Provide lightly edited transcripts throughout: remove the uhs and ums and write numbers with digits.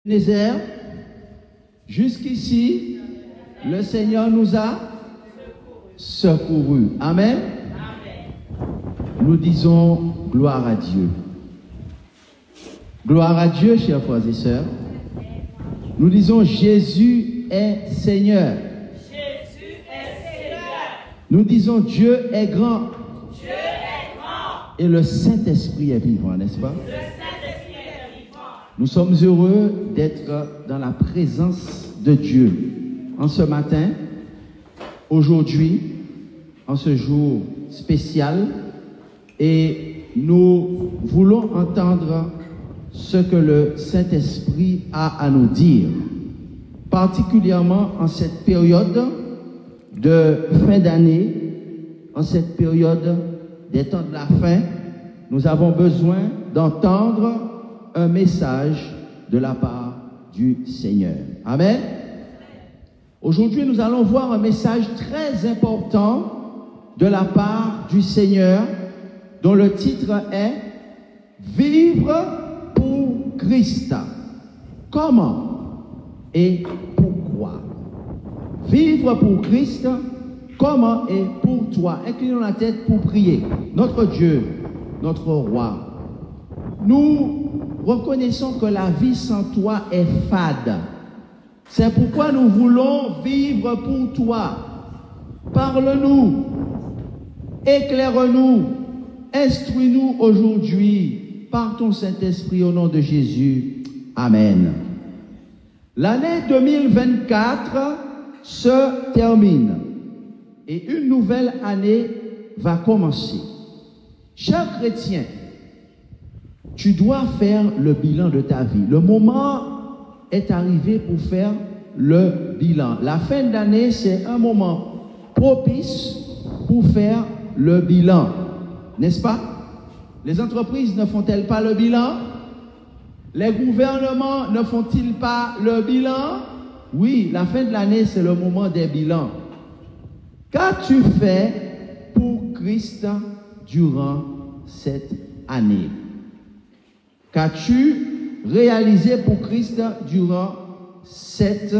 Nézer, jusqu'ici, le Seigneur nous a secourus. Amen. Nous disons gloire à Dieu. Gloire à Dieu, chers frères et sœurs. Nous disons Jésus est Seigneur. Jésus est Seigneur. Nous disons Dieu est grand. Dieu est grand. Et le Saint-Esprit est vivant, n'est-ce pas? Le Saint-Esprit est vivant. Nous sommes heureux d'être dans la présence de Dieu. En ce matin, aujourd'hui, en ce jour spécial, et nous voulons entendre ce que le Saint-Esprit a à nous dire, particulièrement en cette période de fin d'année, en cette période des temps de la fin. Nous avons besoin d'entendre un message de la part du Seigneur. Amen. Aujourd'hui, nous allons voir un message très important de la part du Seigneur, dont le titre est « Vivre pour Christ ». Comment et pourquoi? Vivre pour Christ, comment et pour toi? Inclinons la tête pour prier. Notre Dieu, notre Roi, nous reconnaissons que la vie sans toi est fade. C'est pourquoi nous voulons vivre pour toi. Parle-nous, éclaire-nous, instruis-nous aujourd'hui par ton Saint-Esprit au nom de Jésus. Amen. L'année 2024 se termine et une nouvelle année va commencer. Cher chrétien, tu dois faire le bilan de ta vie. Le moment est arrivé pour faire le bilan. La fin d'année, c'est un moment propice pour faire le bilan. N'est-ce pas? Les entreprises ne font-elles pas le bilan? Les gouvernements ne font-ils pas le bilan? Oui, la fin de l'année, c'est le moment des bilans. Qu'as-tu fait pour Christ durant cette année? Qu'as-tu réalisé pour Christ durant cette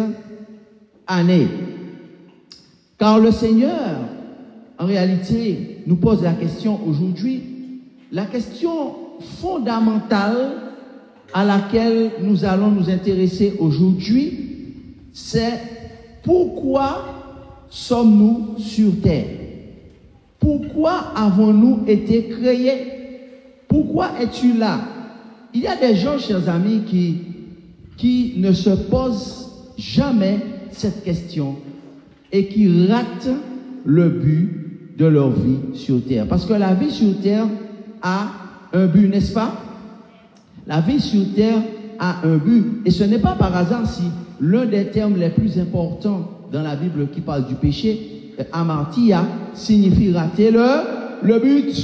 année? Car le Seigneur, en réalité, nous pose la question aujourd'hui, la question fondamentale à laquelle nous allons nous intéresser aujourd'hui, c'est pourquoi sommes-nous sur terre? Pourquoi avons-nous été créés? Pourquoi es-tu là? Il y a des gens, chers amis, qui ne se posent jamais cette question et qui ratent le but de leur vie sur terre. Parce que la vie sur terre a un but, n'est-ce pas? La vie sur terre a un but. Et ce n'est pas par hasard si l'un des termes les plus importants dans la Bible qui parle du péché, amartia, signifie rater le but.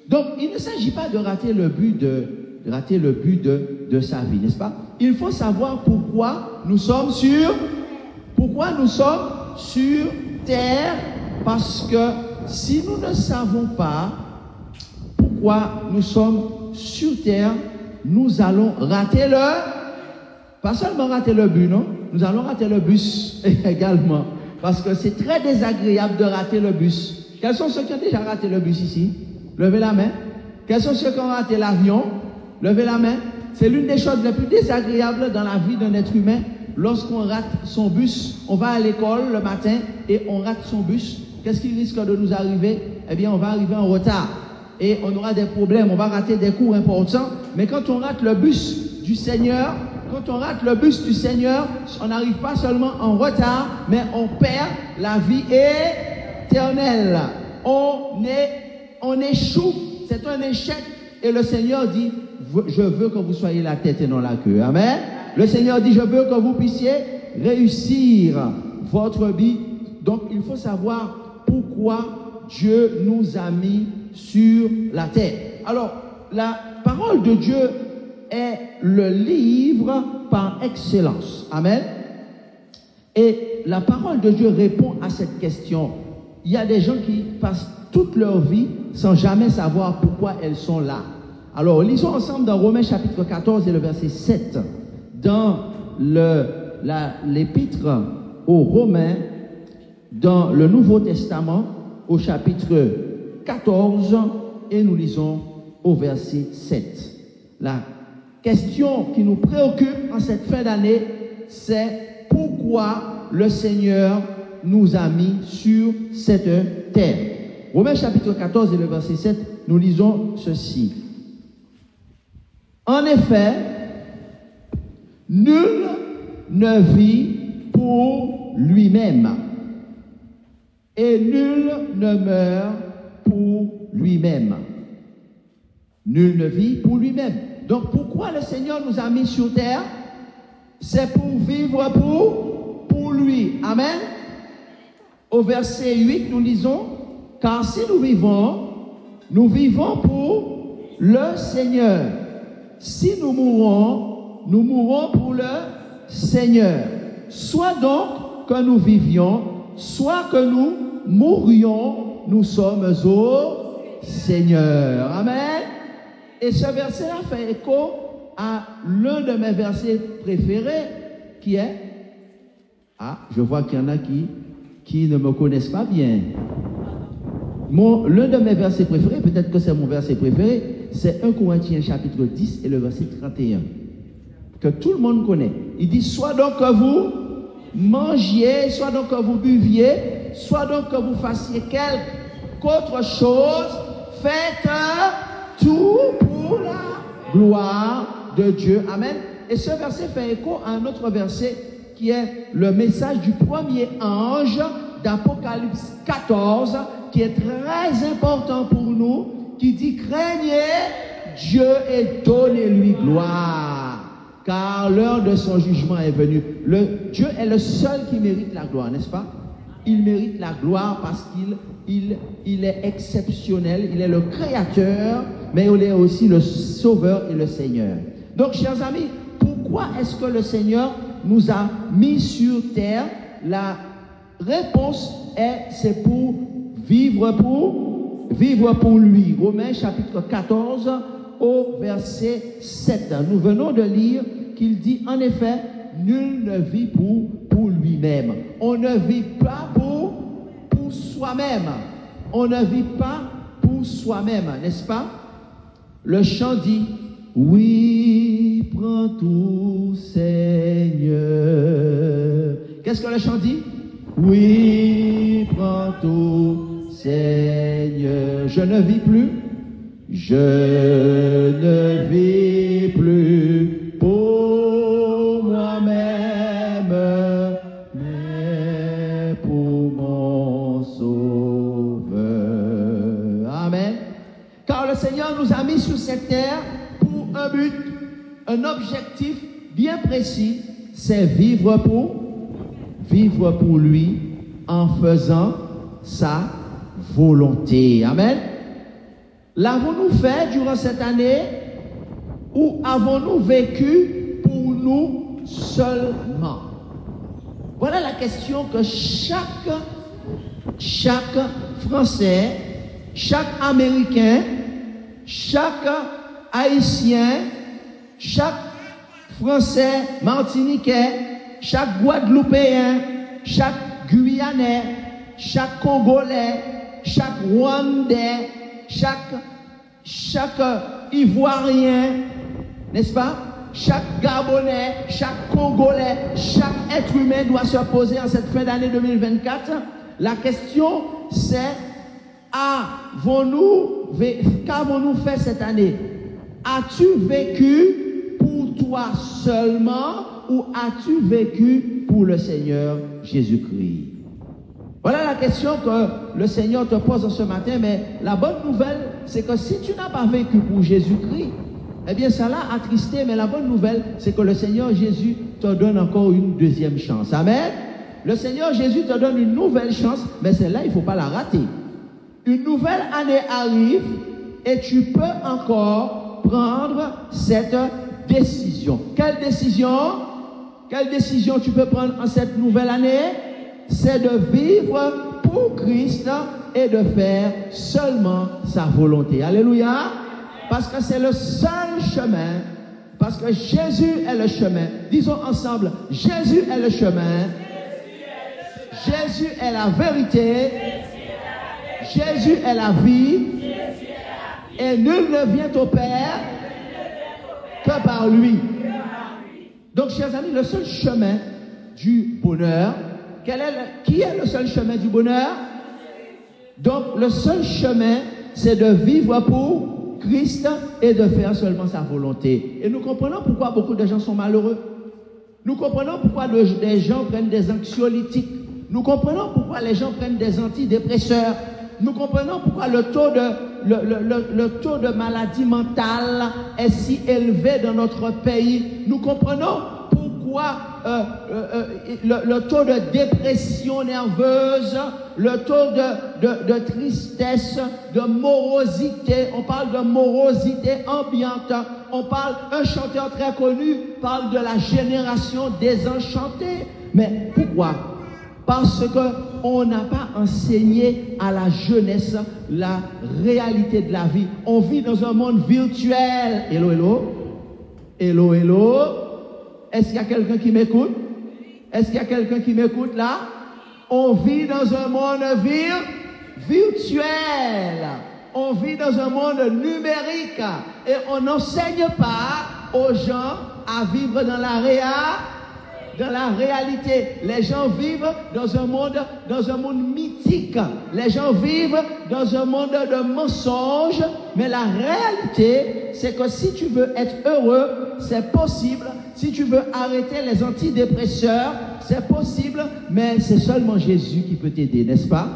Donc, il ne s'agit pas de rater le but de sa vie, n'est-ce pas? Il faut savoir pourquoi nous sommes sur terre, parce que si nous ne savons pas pourquoi nous sommes sur terre, nous allons rater pas seulement rater le but, non? Nous allons rater le bus également, parce que c'est très désagréable de rater le bus. Quels sont ceux qui ont déjà raté le bus ici? Levez la main. Quels sont ceux qui ont raté l'avion? Levez la main. C'est l'une des choses les plus désagréables dans la vie d'un être humain. Lorsqu'on rate son bus, on va à l'école le matin et on rate son bus. Qu'est-ce qui risque de nous arriver? Eh bien, on va arriver en retard et on aura des problèmes, on va rater des cours importants. Mais quand on rate le bus du Seigneur, on n'arrive pas seulement en retard, mais on perd la vie éternelle. On échoue, c'est un échec. Et le Seigneur dit, je veux que vous soyez la tête et non la queue. Amen. Le Seigneur dit, je veux que vous puissiez réussir votre vie. Donc, il faut savoir pourquoi Dieu nous a mis sur la terre. Alors, la parole de Dieu est le livre par excellence. Amen. Et la parole de Dieu répond à cette question. Il y a des gens qui passent toute leur vie sans jamais savoir pourquoi elles sont là. Alors, lisons ensemble dans Romains chapitre 14 et le verset 7. dans l'épître aux Romains, dans le Nouveau Testament, au chapitre 14, et nous lisons au verset 7. La question qui nous préoccupe en cette fin d'année, c'est pourquoi le Seigneur nous a mis sur cette terre. Romains chapitre 14 et le verset 7, nous lisons ceci. En effet, nul ne vit pour lui-même et nul ne meurt pour lui-même. Nul ne vit pour lui-même. Donc pourquoi le Seigneur nous a mis sur terre? C'est pour vivre pour lui. Amen. Au verset 8, nous lisons, car si nous vivons pour le Seigneur. Si nous mourrons pour le Seigneur. Soit donc que nous vivions, soit que nous mourions, nous sommes au Seigneur. Amen. Et ce verset-là fait écho à l'un de mes versets préférés, qui est... Ah, je vois qu'il y en a qui ne me connaissent pas bien. L'un de mes versets préférés, peut-être que c'est mon verset préféré, c'est 1 Corinthiens chapitre 10 et le verset 31, que tout le monde connaît. Il dit, soit donc que vous mangiez, soit donc que vous buviez, soit donc que vous fassiez quelque autre chose, faites tout pour la gloire de Dieu. Amen. Et ce verset fait écho à un autre verset qui est le message du premier ange d'Apocalypse 14, qui est très important pour nous, qui dit, craignez Dieu et donnez-lui gloire, car l'heure de son jugement est venue. Dieu est le seul qui mérite la gloire, n'est-ce pas? Il mérite la gloire parce qu'il est exceptionnel, il est le créateur, mais il est aussi le sauveur et le Seigneur. Donc, chers amis, pourquoi est-ce que le Seigneur nous a mis sur terre? La réponse est, c'est pour vivre pour lui. Romains chapitre 14 au verset 7. Nous venons de lire qu'il dit, en effet, nul ne vit pour lui-même. On ne vit pas pour soi-même. On ne vit pas pour soi-même, n'est-ce pas? Le chant dit, oui, prends tout, Seigneur. Qu'est-ce que le chant dit? Oui, prends tout, Seigneur. Je ne vis plus pour moi-même, mais pour mon Sauveur. Amen. Car le Seigneur nous a mis sur cette terre pour un but, un objectif bien précis, c'est vivre pour lui en faisant sa volonté. Amen. L'avons-nous fait durant cette année ou avons-nous vécu pour nous seulement? Voilà la question que chaque Français, chaque Américain, chaque Haïtien, chaque Français martiniquais, chaque Guadeloupéen, chaque Guyanais, chaque Congolais, chaque Rwandais, chaque Ivoirien, n'est-ce pas? Chaque Gabonais, chaque Congolais, chaque être humain doit se poser en cette fin d'année 2024. La question c'est, qu'avons-nous fait cette année? As-tu vécu pour toi seulement ou as-tu vécu pour le Seigneur Jésus-Christ? Voilà la question que le Seigneur te pose ce matin, mais la bonne nouvelle, c'est que si tu n'as pas vécu pour Jésus-Christ, eh bien ça l'a attristé, mais la bonne nouvelle, c'est que le Seigneur Jésus te donne encore une deuxième chance. Amen. Le Seigneur Jésus te donne une nouvelle chance, mais celle-là, il ne faut pas la rater. Une nouvelle année arrive et tu peux encore prendre cette décision. Quelle décision? Quelle décision tu peux prendre en cette nouvelle année? C'est de vivre pour Christ et de faire seulement sa volonté. Alléluia. Parce que c'est le seul chemin Parce que Jésus est le chemin. Disons ensemble, Jésus est le chemin. Jésus est la vérité. Jésus est la vie. Et nul ne vient au Père que par lui. Donc, chers amis, le seul chemin du bonheur, qui est le seul chemin du bonheur? Donc, le seul chemin, c'est de vivre pour Christ et de faire seulement sa volonté. Et nous comprenons pourquoi beaucoup de gens sont malheureux. Nous comprenons pourquoi des gens prennent des anxiolytiques. Nous comprenons pourquoi les gens prennent des antidépresseurs. Nous comprenons pourquoi le taux de maladie mentale est si élevé dans notre pays. Nous comprenons pourquoi le taux de dépression nerveuse, le taux de tristesse, de morosité, on parle de morosité ambiante, un chanteur très connu parle de la génération désenchantée. Mais pourquoi? Parce qu'on n'a pas enseigné à la jeunesse la réalité de la vie. On vit dans un monde virtuel. Hello, hello. Hello, hello. Est-ce qu'il y a quelqu'un qui m'écoute? Est-ce qu'il y a quelqu'un qui m'écoute là? On vit dans un monde virtuel. On vit dans un monde numérique. Et on n'enseigne pas aux gens à vivre dans la réalité. Les gens vivent dans un monde mythique. Les gens vivent dans un monde de mensonges. Mais la réalité, c'est que si tu veux être heureux, c'est possible. Si tu veux arrêter les antidépresseurs, c'est possible. Mais c'est seulement Jésus qui peut t'aider, n'est-ce pas?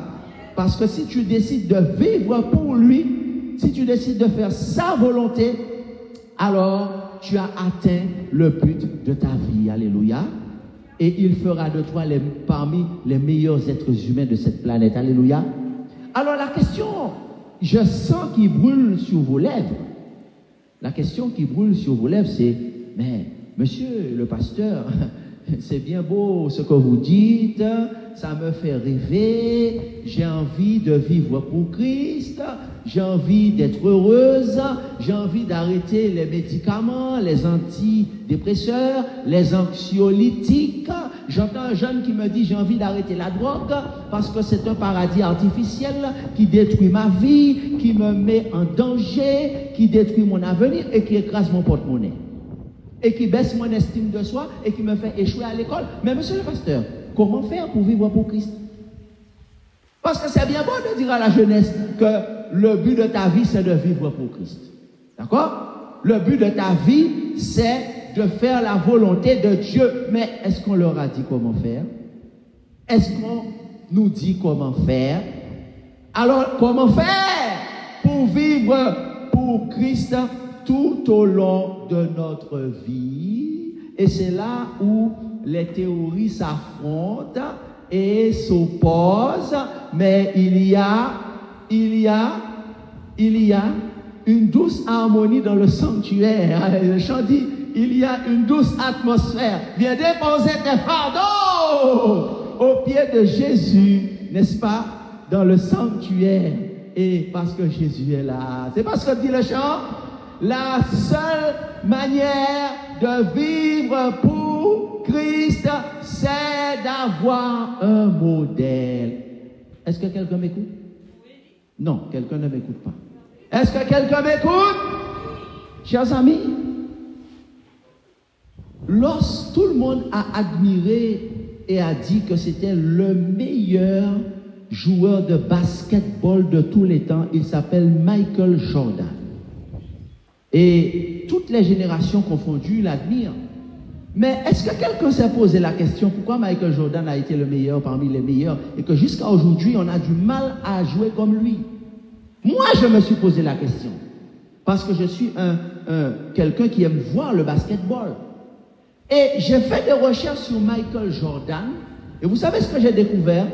Parce que si tu décides de vivre pour lui, si tu décides de faire sa volonté, alors tu as atteint le but de ta vie. Alléluia. Et il fera de toi parmi les meilleurs êtres humains de cette planète. Alléluia. Alors la question, je sens qui brûle sur vos lèvres. La question qui brûle sur vos lèvres, c'est, mais monsieur le pasteur, c'est bien beau ce que vous dites, ça me fait rêver, j'ai envie de vivre pour Christ, j'ai envie d'être heureuse, j'ai envie d'arrêter les médicaments, les antidépresseurs, les anxiolytiques. J'entends un jeune qui me dit j'ai envie d'arrêter la drogue parce que c'est un paradis artificiel qui détruit ma vie, qui me met en danger, qui détruit mon avenir et qui écrase mon porte-monnaie. Et qui baisse mon estime de soi et qui me fait échouer à l'école. Mais monsieur le pasteur, comment faire pour vivre pour Christ? Parce que c'est bien beau de dire à la jeunesse que le but de ta vie, c'est de vivre pour Christ. D'accord? Le but de ta vie, c'est de faire la volonté de Dieu. Mais est-ce qu'on leur a dit comment faire? Est-ce qu'on nous dit comment faire? Alors, comment faire pour vivre pour Christ tout au long de notre vie? Et c'est là où les théories s'affrontent et s'opposent, mais il y a une douce harmonie dans le sanctuaire. Le chant dit, il y a une douce atmosphère. Viens déposer tes fardeaux au pied de Jésus, n'est-ce pas, dans le sanctuaire. Et parce que Jésus est là. C'est pas ce que dit le chant? La seule manière de vivre pour Christ, c'est d'avoir un modèle. Est-ce que quelqu'un m'écoute? Non, quelqu'un ne m'écoute pas. Est-ce que quelqu'un m'écoute? Chers amis, lorsque tout le monde a admiré et a dit que c'était le meilleur joueur de basketball de tous les temps, il s'appelle Michael Jordan. Et toutes les générations confondues l'admirent. Mais est-ce que quelqu'un s'est posé la question pourquoi Michael Jordan a été le meilleur parmi les meilleurs et que jusqu'à aujourd'hui on a du mal à jouer comme lui? Moi je me suis posé la question parce que je suis quelqu'un qui aime voir le basketball. Et j'ai fait des recherches sur Michael Jordan et vous savez ce que j'ai découvert?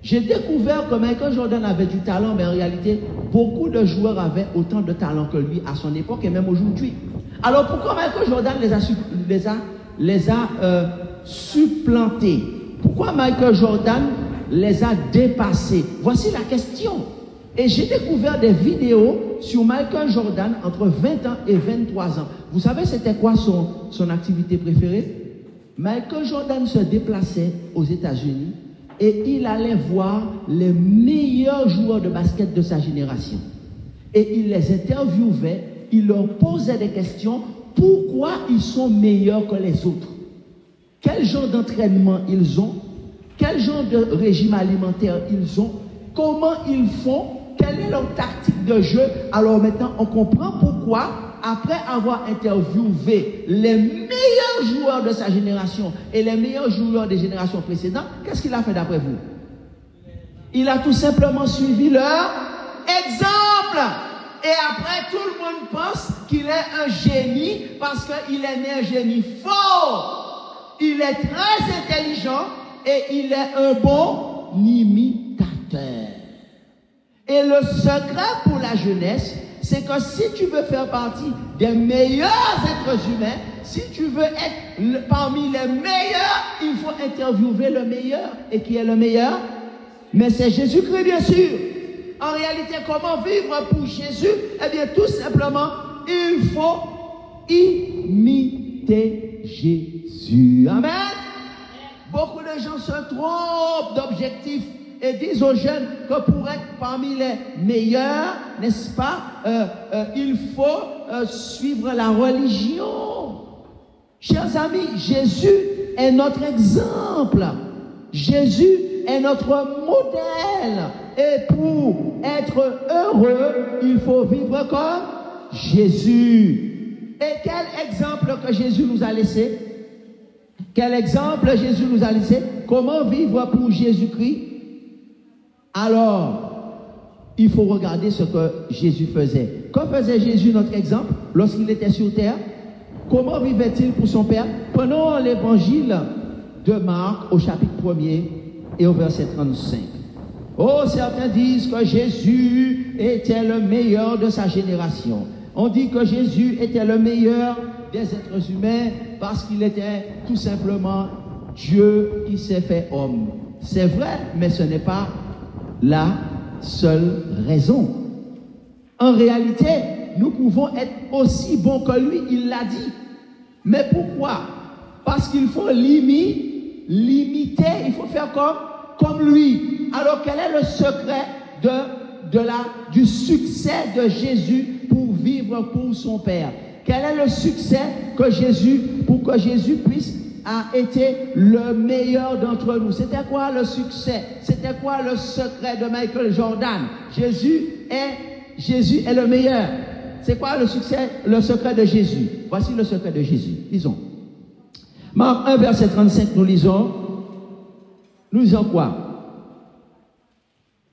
J'ai découvert que Michael Jordan avait du talent, mais en réalité, beaucoup de joueurs avaient autant de talent que lui à son époque et même aujourd'hui. Alors pourquoi Michael Jordan les a supplantés? Pourquoi Michael Jordan les a dépassés? Voici la question. Et j'ai découvert des vidéos sur Michael Jordan entre 20 ans et 23 ans. Vous savez c'était quoi son activité préférée? Michael Jordan se déplaçait aux États-Unis et il allait voir les meilleurs joueurs de basket de sa génération. Et il les interviewait, il leur posait des questions, pourquoi ils sont meilleurs que les autres? Quel genre d'entraînement ils ont? Quel genre de régime alimentaire ils ont? Comment ils font? Quelle est leur tactique de jeu? Alors maintenant, on comprend pourquoi, après avoir interviewé les meilleurs joueurs de sa génération et les meilleurs joueurs des générations précédentes, qu'est-ce qu'il a fait d'après vous? Il a tout simplement suivi leur exemple. Et après, tout le monde pense qu'il est un génie parce qu'il est né un génie fort. Il est très intelligent et il est un bon imitateur. Et le secret pour la jeunesse, c'est que si tu veux faire partie des meilleurs êtres humains, si tu veux être parmi les meilleurs, il faut interviewer le meilleur. Et qui est le meilleur? Mais c'est Jésus-Christ, bien sûr. En réalité, comment vivre pour Jésus? Eh bien, tout simplement, il faut imiter Jésus. Amen. Beaucoup de gens se trompent d'objectifs et disent aux jeunes que pour être parmi les meilleurs, n'est-ce pas, il faut suivre la religion. Chers amis, Jésus est notre exemple. Jésus est notre modèle. Et pour être heureux, il faut vivre comme Jésus. Et quel exemple que Jésus nous a laissé? Quel exemple Jésus nous a laissé? Comment vivre pour Jésus-Christ? Alors, il faut regarder ce que Jésus faisait. Que faisait Jésus, notre exemple, lorsqu'il était sur terre? Comment vivait-il pour son Père? Prenons l'évangile de Marc au chapitre 1er et au verset 35. Oh, certains disent que Jésus était le meilleur de sa génération. On dit que Jésus était le meilleur des êtres humains parce qu'il était tout simplement Dieu qui s'est fait homme. C'est vrai, mais ce n'est pas la seule raison. En réalité, nous pouvons être aussi bons que lui, il l'a dit. Mais pourquoi? Parce qu'il faut limiter, il faut faire comme lui. Alors quel est le secret du succès de Jésus pour vivre pour son Père? Quel est le succès que Jésus, pour que Jésus puisse a été le meilleur d'entre nous? C'était quoi le succès? C'était quoi le secret de Michael Jordan? Jésus est le meilleur. C'est quoi le succès, le secret de Jésus? Voici le secret de Jésus. Lisons. Marc 1, verset 35, nous lisons quoi?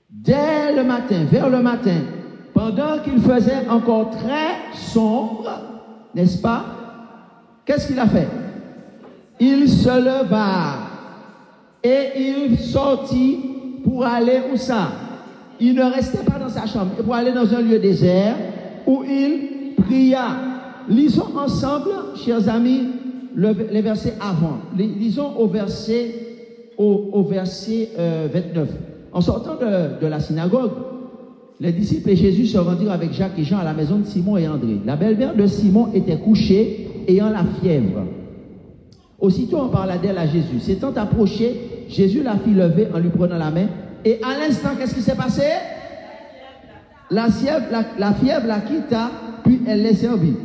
Dès le matin, vers le matin, pendant qu'il faisait encore très sombre, n'est-ce pas? Qu'est-ce qu'il a fait? Il se leva et il sortit pour aller où ça? Il ne restait pas dans sa chambre, pour aller dans un lieu désert où il pria. Lisons ensemble, chers amis, les versets avant. Lisons au verset 29. En sortant de la synagogue, les disciples et Jésus se rendirent avec Jacques et Jean à la maison de Simon et André. La belle-mère de Simon était couchée, ayant la fièvre. Aussitôt on parla d'elle à Jésus. S'étant approché, Jésus la fit lever en lui prenant la main. Et à l'instant, qu'est-ce qui s'est passé? La fièvre la quitta, puis elle les servit.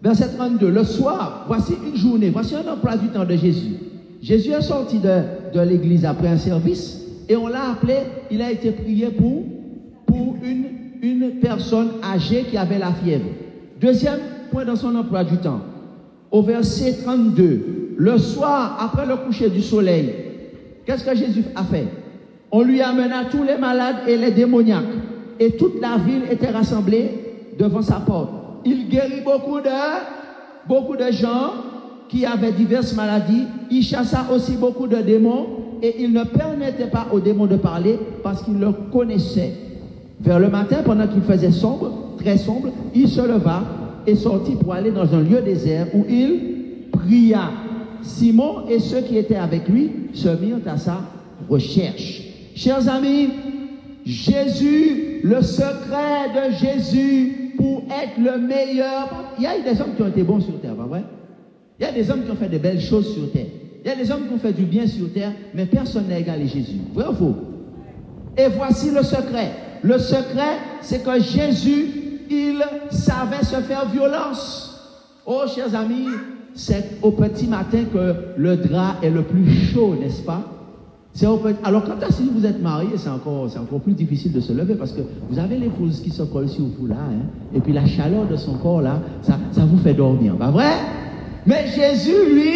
Verset 32. Le soir, voici une journée, voici un emploi du temps de Jésus. Jésus est sorti de l'église après un service et on l'a appelé, il a été prié pour une personne âgée qui avait la fièvre. Deuxième point dans son emploi du temps. Au verset 32, le soir, après le coucher du soleil, qu'est-ce que Jésus a fait? On lui amena tous les malades et les démoniaques. Et toute la ville était rassemblée devant sa porte. Il guérit beaucoup de gens qui avaient diverses maladies. Il chassa aussi beaucoup de démons et il ne permettait pas aux démons de parler parce qu'il le connaissait. Vers le matin, pendant qu'il faisait sombre, très sombre, il se leva et sortit pour aller dans un lieu désert où il pria. Simon et ceux qui étaient avec lui se mirent à sa recherche. Chers amis, Jésus, le secret de Jésus pour être le meilleur. Il y a des hommes qui ont été bons sur terre, pas vrai? Il y a des hommes qui ont fait de belles choses sur terre. Il y a des hommes qui ont fait du bien sur terre, mais personne n'a égalé Jésus. Vrai ou faux? Et voici le secret. Le secret, c'est que Jésus, il savait se faire violence. Oh, chers amis, c'est au petit matin que le drap est le plus chaud, n'est-ce pas? Alors, quand si vous êtes marié, c'est encore plus difficile de se lever parce que vous avez l'épouse qui se colle sur vous là, hein, et puis la chaleur de son corps là, ça vous fait dormir, pas vrai? Mais Jésus, lui,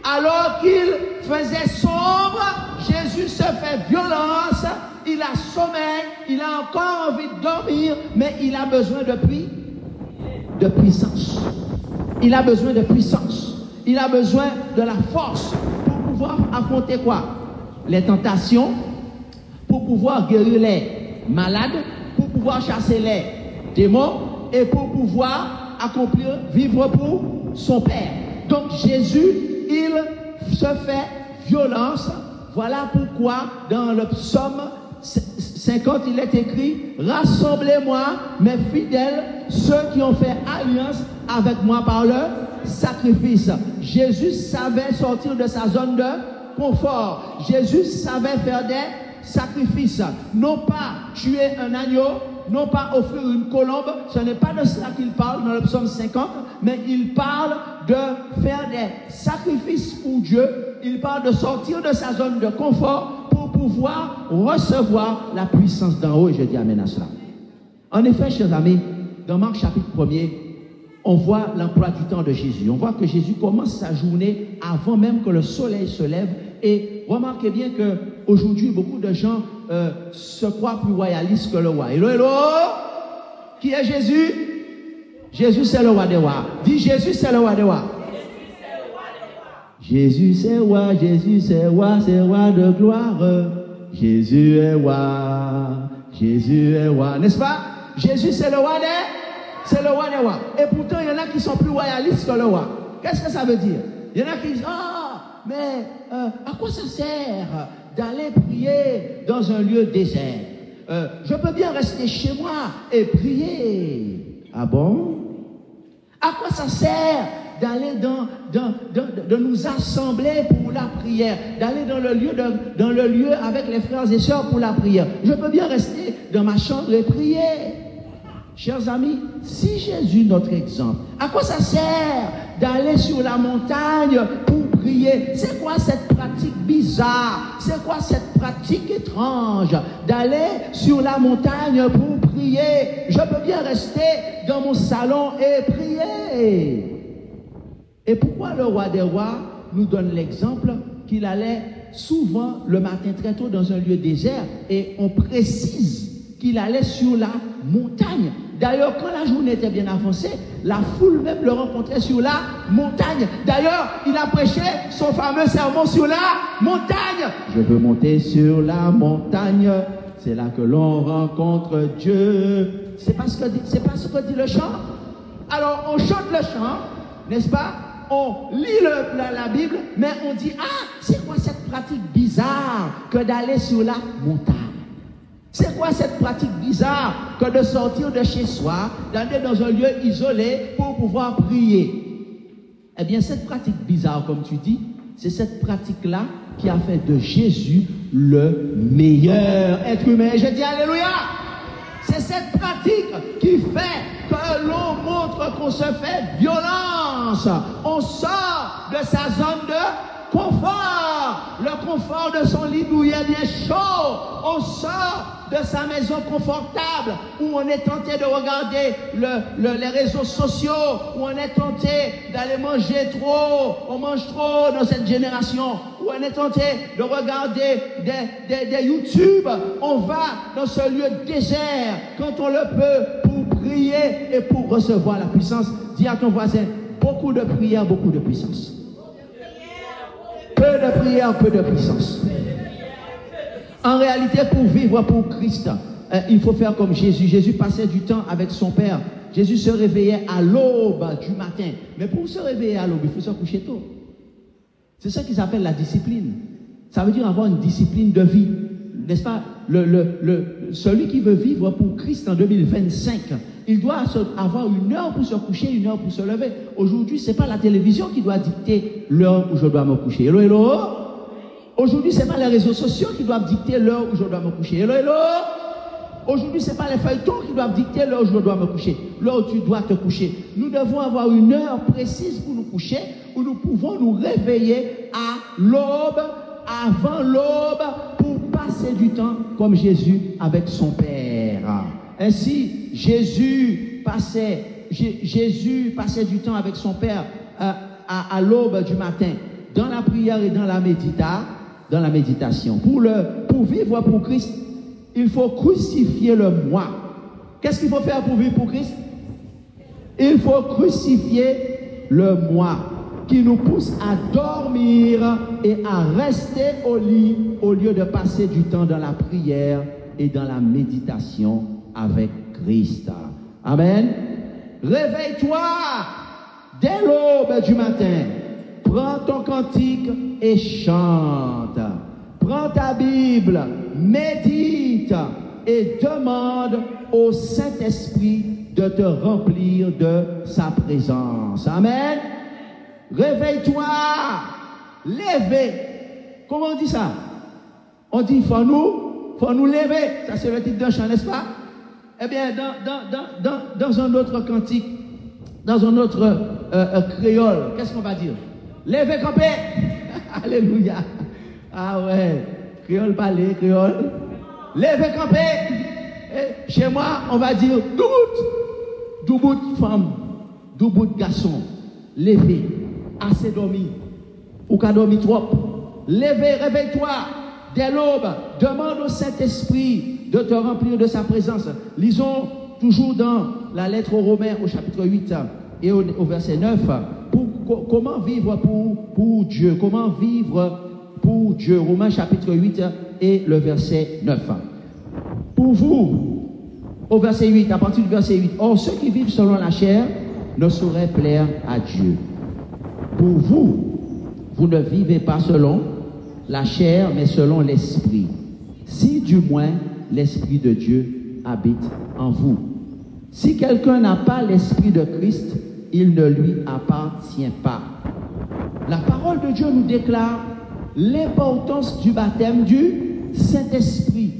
alors qu'il faisait sombre, Jésus se fait violence, il a sommeil, il a encore envie de dormir, mais il a besoin de puissance. Il a besoin de puissance. Il a besoin de la force pour pouvoir affronter quoi? Les tentations, pour pouvoir guérir les malades, pour pouvoir chasser les démons et pour pouvoir accomplir, vivre pour son Père. Donc Jésus, il se fait violence. Voilà pourquoi dans le psaume 50, il est écrit: rassemblez-moi, mes fidèles, ceux qui ont fait alliance avec moi par le sacrifice. Jésus savait sortir de sa zone de confort. Jésus savait faire des sacrifices. Non pas tuer un agneau, non pas offrir une colombe. Ce n'est pas de cela qu'il parle dans le psaume 50, mais il parle de faire des sacrifices pour Dieu. Il parle de sortir de sa zone de confort pour pouvoir recevoir la puissance d'en haut. Et je dis amen à cela. En effet, chers amis, dans Marc chapitre 1er, on voit l'emploi du temps de Jésus. On voit que Jésus commence sa journée avant même que le soleil se lève. Et remarquez bien qu'aujourd'hui, beaucoup de gens se croient plus royalistes que le roi. Hello, hello! Qui est Jésus? Jésus, c'est le roi des rois. Dis Jésus, c'est le roi des rois. Jésus, c'est roi, Jésus, c'est roi de gloire. Jésus est roi, Jésus est roi. N'est-ce pas? Jésus, c'est le roi des rois. Et pourtant, il y en a qui sont plus royalistes que le roi. Qu'est-ce que ça veut dire? Il y en a qui disent, mais à quoi ça sert d'aller prier dans un lieu désert? Je peux bien rester chez moi et prier. Ah bon? À quoi ça sert d'aller de nous assembler pour la prière, d'aller dans le lieu avec les frères et sœurs pour la prière? Je peux bien rester dans ma chambre et prier. Chers amis, si Jésus, notre exemple, à quoi ça sert d'aller sur la montagne pour prier? C'est quoi cette pratique bizarre? C'est quoi cette pratique étrange d'aller sur la montagne pour prier? Je peux bien rester dans mon salon et prier. Et pourquoi le roi des rois nous donne l'exemple qu'il allait souvent le matin très tôt dans un lieu désert, et on précise qu'il allait sur la montagne. D'ailleurs, quand la journée était bien avancée, la foule même le rencontrait sur la montagne. D'ailleurs, il a prêché son fameux sermon sur la montagne. Je veux monter sur la montagne, c'est là que l'on rencontre Dieu. C'est pas ce que dit le chant. Alors, on chante le chant, n'est-ce pas? On lit la Bible, mais on dit, c'est quoi cette pratique bizarre que d'aller sur la montagne? C'est quoi cette pratique bizarre que de sortir de chez soi, d'aller dans un lieu isolé pour pouvoir prier? Eh bien, cette pratique bizarre, comme tu dis, c'est cette pratique-là qui a fait de Jésus le meilleur être humain. Je dis Alléluia! C'est cette pratique qui fait que l'on montre qu'on se fait violence. On sort de sa zone de confort. Le confort de son lit où il est bien chaud. On sort de sa maison confortable où on est tenté de regarder les réseaux sociaux, où on est tenté d'aller manger trop. On mange trop dans cette génération. Où on est tenté de regarder des YouTube. On va dans ce lieu désert quand on le peut pour prier et pour recevoir la puissance. Dis à ton voisin, beaucoup de prière, beaucoup de puissance. Peu de prière, peu de puissance. En réalité, pour vivre pour Christ, il faut faire comme Jésus. Jésus passait du temps avec son Père. Jésus se réveillait à l'aube du matin. Mais pour se réveiller à l'aube, il faut se coucher tôt. C'est ça qu'ils appellent la discipline. Ça veut dire avoir une discipline de vie. n'est-ce pas, celui qui veut vivre pour Christ en 2025, il doit avoir une heure pour se coucher, une heure pour se lever. Aujourd'hui, ce n'est pas la télévision qui doit dicter l'heure où je dois me coucher. Hello, hello. Aujourd'hui, ce n'est pas les réseaux sociaux qui doivent dicter l'heure où je dois me coucher. Hello, hello. Aujourd'hui, ce n'est pas les feuilletons qui doivent dicter l'heure où je dois me coucher, l'heure où tu dois te coucher. Nous devons avoir une heure précise pour nous coucher, où nous pouvons nous réveiller à l'aube, avant l'aube, pour passer du temps comme Jésus avec son Père. Ainsi, Jésus passait du temps avec son Père à l'aube du matin, dans la prière et dans la méditation. Pour vivre pour Christ, il faut crucifier le moi. Qu'est-ce qu'il faut faire pour vivre pour Christ? Il faut crucifier le moi qui nous pousse à dormir et à rester au lit au lieu de passer du temps dans la prière et dans la méditation avec Christ. Amen. Réveille-toi dès l'aube du matin. Prends ton cantique et chante. Prends ta Bible, médite et demande au Saint-Esprit de te remplir de sa présence. Amen. Réveille-toi, lève. Comment on dit ça? On dit faut nous lever. Ça c'est le titre d'un chant, n'est-ce pas? Eh bien, dans un autre cantique, dans un autre créole, qu'est-ce qu'on va dire? Levez campé. Alléluia. Ah ouais, créole parler, créole. Levez campé. Et chez moi, on va dire doubout femme, doubout garçon. Levez, assez dormi, ou qu'a dormi trop. Levez, réveille-toi. Dès l'aube, demande au Saint-Esprit de te remplir de sa présence. Lisons toujours dans la lettre aux Romains au chapitre 8 et au verset 9. Comment vivre pour Dieu? Comment vivre pour Dieu? Romains chapitre 8 et le verset 9. Pour vous, au verset 8, à partir du verset 8, or ceux qui vivent selon la chair ne sauraient plaire à Dieu. Pour vous, vous ne vivez pas selon la chair, mais selon l'esprit. Si du moins l'esprit de Dieu habite en vous. Si quelqu'un n'a pas l'esprit de Christ, il ne lui appartient pas. La parole de Dieu nous déclare l'importance du baptême du Saint-Esprit.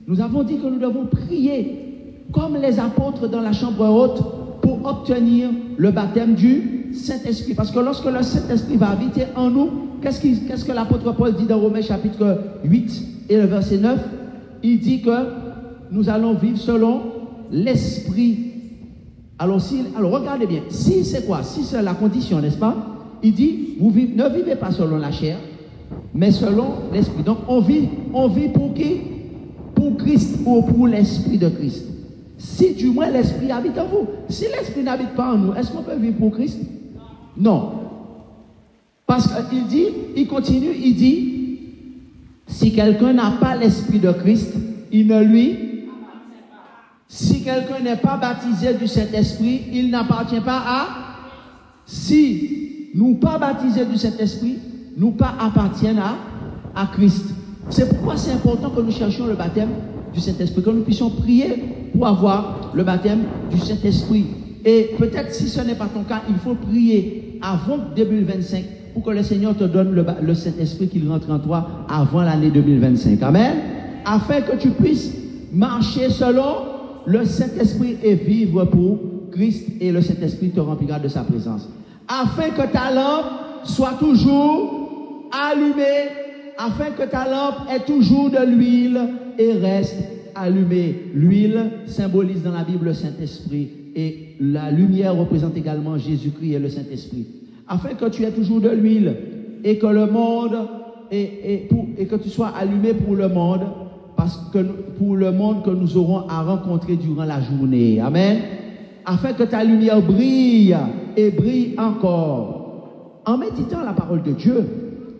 Nous avons dit que nous devons prier comme les apôtres dans la chambre haute pour obtenir le baptême du Saint-Esprit. Parce que lorsque le Saint-Esprit va habiter en nous, qu'est-ce que l'apôtre Paul dit dans Romains chapitre 8 et le verset 9? Il dit que nous allons vivre selon l'Esprit. Alors regardez bien, si c'est quoi? Si c'est la condition, n'est-ce pas? Il dit, ne vivez pas selon la chair, mais selon l'Esprit. Donc on vit pour qui? Pour Christ ou pour l'Esprit de Christ. Si du moins l'Esprit habite en vous. Si l'Esprit n'habite pas en nous, est-ce qu'on peut vivre pour Christ? Non. Parce qu'il continue, il dit, si quelqu'un n'a pas l'Esprit de Christ, il ne lui... Si quelqu'un n'est pas baptisé du Saint-Esprit, il n'appartient pas à... Si nous pas baptisés du Saint-Esprit, nous pas appartiennent à Christ. C'est pourquoi c'est important que nous cherchions le baptême du Saint-Esprit, que nous puissions prier pour avoir le baptême du Saint-Esprit. Et peut-être si ce n'est pas ton cas, il faut prier avant 2025 pour que le Seigneur te donne le Saint-Esprit qu'il rentre en toi avant l'année 2025. Amen. Afin que tu puisses marcher selon le Saint-Esprit et vivre pour Christ, et le Saint-Esprit te remplira de sa présence. Afin que ta lampe soit toujours allumée, afin que ta lampe ait toujours de l'huile et reste allumée. L'huile symbolise dans la Bible le Saint-Esprit, et la lumière représente également Jésus-Christ et le Saint-Esprit. Afin que tu aies toujours de l'huile et que le monde et que tu sois allumé pour le monde, parce que pour le monde que nous aurons à rencontrer durant la journée. Amen. Afin que ta lumière brille et brille encore. En méditant la parole de Dieu,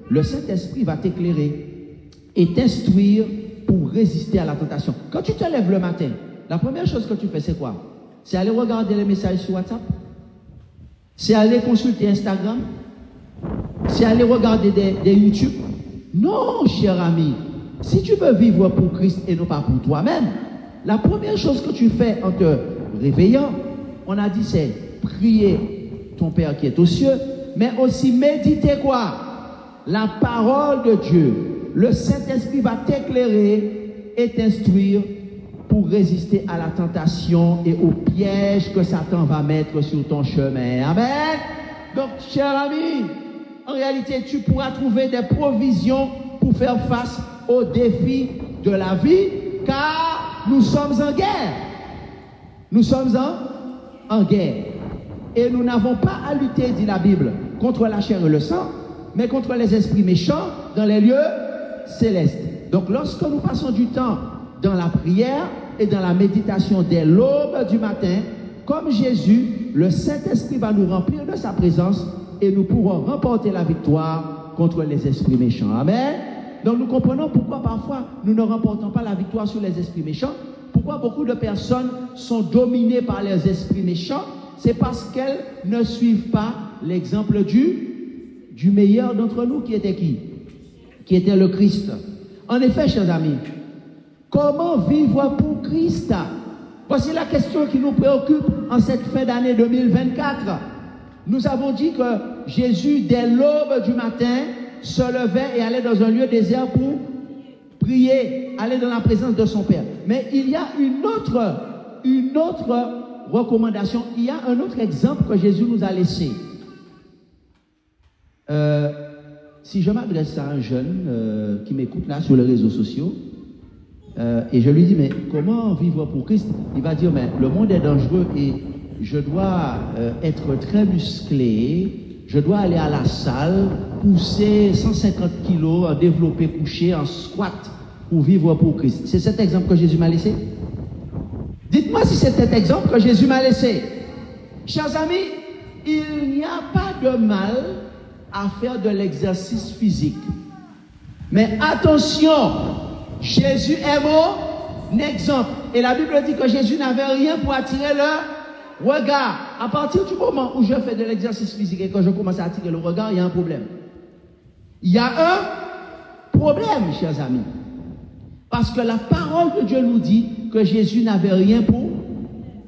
le Saint-Esprit va t'éclairer et t'instruire pour résister à la tentation. Quand tu te lèves le matin, la première chose que tu fais, c'est quoi? C'est aller regarder les messages sur WhatsApp? C'est aller consulter Instagram? C'est aller regarder des YouTube? Non, cher ami. Si tu veux vivre pour Christ et non pas pour toi-même, la première chose que tu fais en te réveillant, on a dit, c'est prier ton Père qui est aux cieux, mais aussi méditer quoi? La parole de Dieu. Le Saint-Esprit va t'éclairer et t'instruire pour résister à la tentation et au piège que Satan va mettre sur ton chemin. Amen. Donc, cher ami, en réalité, tu pourras trouver des provisions pour faire face aux défis de la vie, car nous sommes en guerre. Nous sommes en guerre. Et nous n'avons pas à lutter, dit la Bible, contre la chair et le sang, mais contre les esprits méchants dans les lieux célestes. Donc, lorsque nous passons du temps dans la prière et dans la méditation dès l'aube du matin, comme Jésus, le Saint-Esprit va nous remplir de sa présence et nous pourrons remporter la victoire contre les esprits méchants. Amen. Donc nous comprenons pourquoi parfois nous ne remportons pas la victoire sur les esprits méchants. Pourquoi beaucoup de personnes sont dominées par les esprits méchants. C'est parce qu'elles ne suivent pas l'exemple du meilleur d'entre nous qui était qui? Qui était le Christ. En effet, chers amis, comment vivre pour Christ? Voici la question qui nous préoccupe en cette fin d'année 2024. Nous avons dit que Jésus, dès l'aube du matin, se levait et allait dans un lieu désert pour prier, aller dans la présence de son Père. Mais il y a une autre recommandation, il y a un autre exemple que Jésus nous a laissé. Si je m'adresse à un jeune qui m'écoute là sur les réseaux sociaux, et je lui dis, mais comment vivre pour Christ? Il va dire, mais le monde est dangereux et je dois être très musclé, je dois aller à la salle, pousser 150 kilos, en développé couché, en squat, pour vivre pour Christ. C'est cet exemple que Jésus m'a laissé? Dites-moi si c'est cet exemple que Jésus m'a laissé. Chers amis, il n'y a pas de mal à faire de l'exercice physique. Mais attention, Jésus est mon exemple. Et la Bible dit que Jésus n'avait rien pour attirer le regard. À partir du moment où je fais de l'exercice physique et que je commence à attirer le regard, il y a un problème. Il y a un problème, chers amis. Parce que la parole de Dieu nous dit que Jésus n'avait rien pour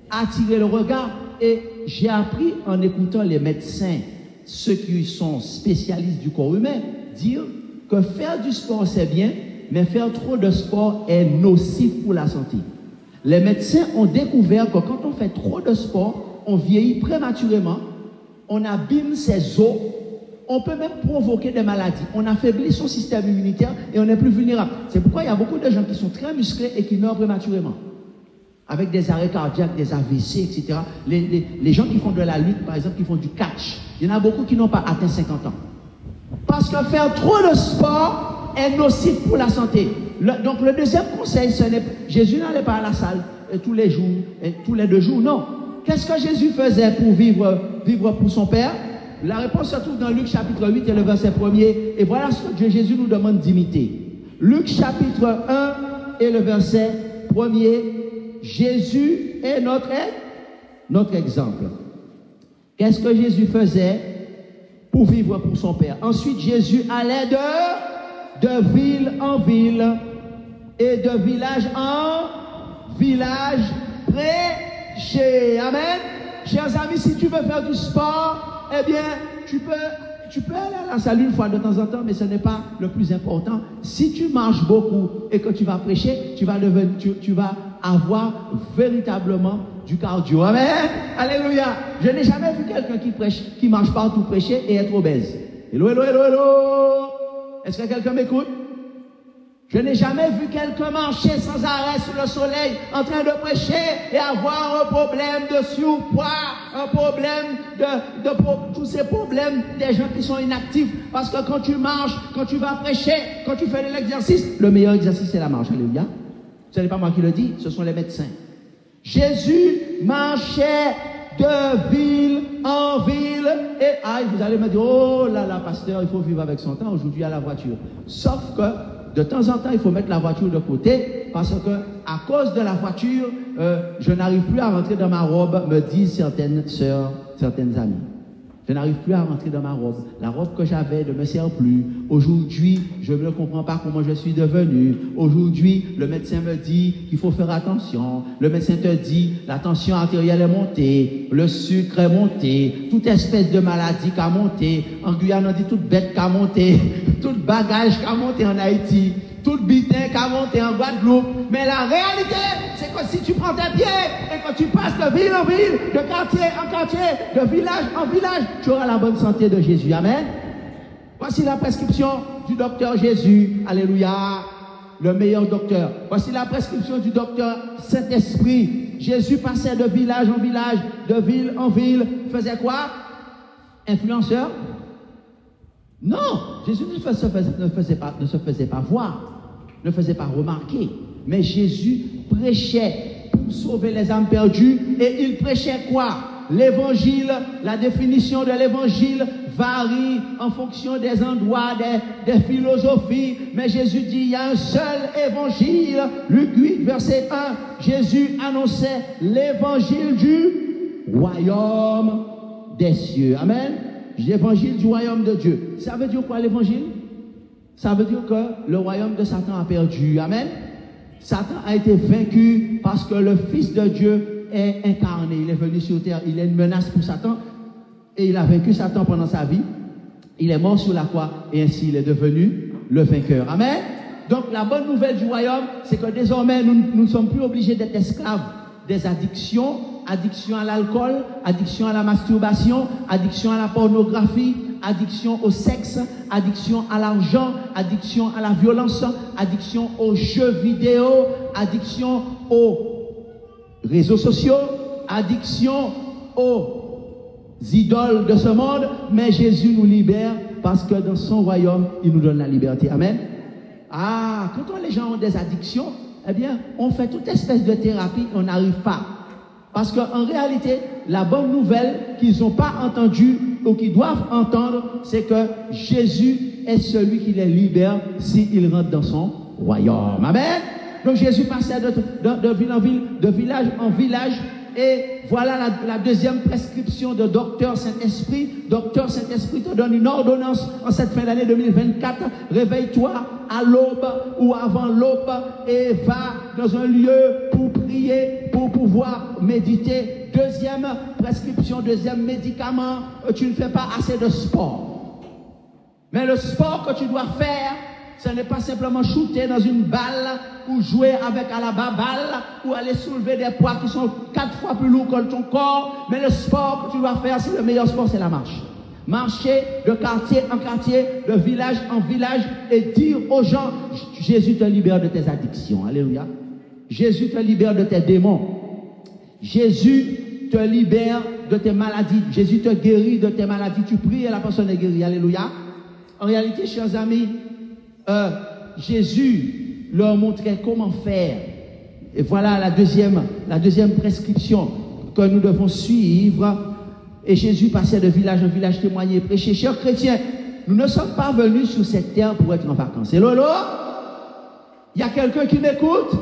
attirer le regard. Et j'ai appris en écoutant les médecins, ceux qui sont spécialistes du corps humain, dire que faire du sport c'est bien, mais faire trop de sport est nocif pour la santé. Les médecins ont découvert que quand on fait trop de sport, on vieillit prématurément, on abîme ses os, on peut même provoquer des maladies. On affaiblit son système immunitaire et on est plus vulnérable. C'est pourquoi il y a beaucoup de gens qui sont très musclés et qui meurent prématurément. Avec des arrêts cardiaques, des AVC, etc. Les gens qui font de la lutte, par exemple, qui font du catch, il y en a beaucoup qui n'ont pas atteint 50 ans. Parce que faire trop de sport est nocif pour la santé. Donc le deuxième conseil, Jésus n'allait pas à la salle tous les jours, tous les 2 jours, non. Qu'est-ce que Jésus faisait pour vivre pour son Père? La réponse se trouve dans Luc chapitre 8 et le verset 1er. Et voilà ce que Jésus nous demande d'imiter. Luc chapitre 1 et le verset 1er. Jésus est notre exemple. Qu'est-ce que Jésus faisait pour vivre pour son Père? Ensuite, Jésus allait de ville en ville et de village en village prêcher. Amen. Chers amis, si tu veux faire du sport, eh bien, tu peux aller à la salle une fois de temps en temps, mais ce n'est pas le plus important. Si tu marches beaucoup et que tu vas prêcher, tu vas avoir véritablement du cardio. Amen. Alléluia. Je n'ai jamais vu quelqu'un qui marche partout prêcher et être obèse. Hello, hello, hello, hello. Est-ce que quelqu'un m'écoute? Je n'ai jamais vu quelqu'un marcher sans arrêt sous le soleil en train de prêcher et avoir un problème de surpoids, un problème de tous ces problèmes des gens qui sont inactifs. Parce que quand tu marches, quand tu vas prêcher, quand tu fais de l'exercice, le meilleur exercice c'est la marche. Alléluia. Ce n'est pas moi qui le dis, ce sont les médecins. Jésus marchait de ville en ville et vous allez me dire, oh là là, pasteur, il faut vivre avec son temps, aujourd'hui à la voiture. Sauf que de temps en temps, il faut mettre la voiture de côté parce que à cause de la voiture, je n'arrive plus à rentrer dans ma robe, me disent certaines sœurs, certaines amies. Je n'arrive plus à rentrer dans ma robe. La robe que j'avais ne me sert plus. Aujourd'hui, je ne comprends pas comment je suis devenu. Aujourd'hui, le médecin me dit qu'il faut faire attention. Le médecin te dit la tension artérielle est montée, le sucre est monté, toute espèce de maladie qui a monté. En Guyane, on dit toute bête qui a monté, tout bagage qui a monté en Haïti, tout butin qui a monté en Guadeloupe. Mais la réalité, c'est que si tu prends tes pieds et que tu passes de ville en ville, de quartier en quartier, de village en village, tu auras la bonne santé de Jésus. Amen. Voici la prescription du docteur Jésus. Alléluia. Le meilleur docteur. Voici la prescription du docteur Saint-Esprit. Jésus passait de village en village, de ville en ville. Faisait quoi? Influenceur? Non. Jésus ne se faisait pas voir, ne faisait pas remarquer. Mais Jésus prêchait pour sauver les âmes perdues. Et il prêchait quoi? L'évangile. La définition de l'évangile varie en fonction des endroits, des philosophies. Mais Jésus dit, il y a un seul évangile. Luc 8, verset 1. Jésus annonçait l'évangile du royaume des cieux. Amen. L'évangile du royaume de Dieu. Ça veut dire quoi l'évangile? Ça veut dire que le royaume de Satan a perdu. Amen. Satan a été vaincu parce que le Fils de Dieu est incarné. Il est venu sur terre. Il est une menace pour Satan. Et il a vaincu Satan pendant sa vie. Il est mort sur la croix. Et ainsi, il est devenu le vainqueur. Amen. Donc, la bonne nouvelle du royaume, c'est que désormais, nous ne sommes plus obligés d'être esclaves des addictions. Addiction à l'alcool, addiction à la masturbation, addiction à la pornographie, addiction au sexe, addiction à l'argent, addiction à la violence, addiction aux jeux vidéo, addiction aux réseaux sociaux, addiction aux idoles de ce monde. Mais Jésus nous libère parce que dans son royaume, il nous donne la liberté. Amen. Ah, quand les gens ont des addictions, eh bien, on fait toute espèce de thérapie, on n'arrive pas. Parce qu'en réalité, la bonne nouvelle qu'ils n'ont pas entendue ou qu'ils doivent entendre, c'est que Jésus est celui qui les libère s'ils rentrent dans son royaume. Amen. Donc Jésus passait de ville en ville, de village en village. Et voilà la deuxième prescription de Docteur Saint-Esprit. Docteur Saint-Esprit te donne une ordonnance en cette fin d'année 2024. Réveille-toi à l'aube ou avant l'aube et va dans un lieu pour prier, pour pouvoir méditer. Deuxième prescription, deuxième médicament, tu ne fais pas assez de sport. Mais le sport que tu dois faire, ce n'est pas simplement shooter dans une balle ou jouer avec à la baballe ou aller soulever des poids qui sont 4 fois plus lourds que ton corps. Mais le sport que tu dois faire, c'est le meilleur sport, c'est la marche. Marcher de quartier en quartier, de village en village et dire aux gens, Jésus te libère de tes addictions. Alléluia. Jésus te libère de tes démons. Jésus te libère de tes maladies. Jésus te guérit de tes maladies. Tu pries et la personne est guérie. Alléluia. En réalité, chers amis, Jésus leur montrait comment faire. Et voilà la deuxième prescription que nous devons suivre. Et Jésus passait de village en village témoigner, prêcher. Chers chrétiens, nous ne sommes pas venus sur cette terre pour être en vacances. Hello, hello? Il y a quelqu'un qui m'écoute?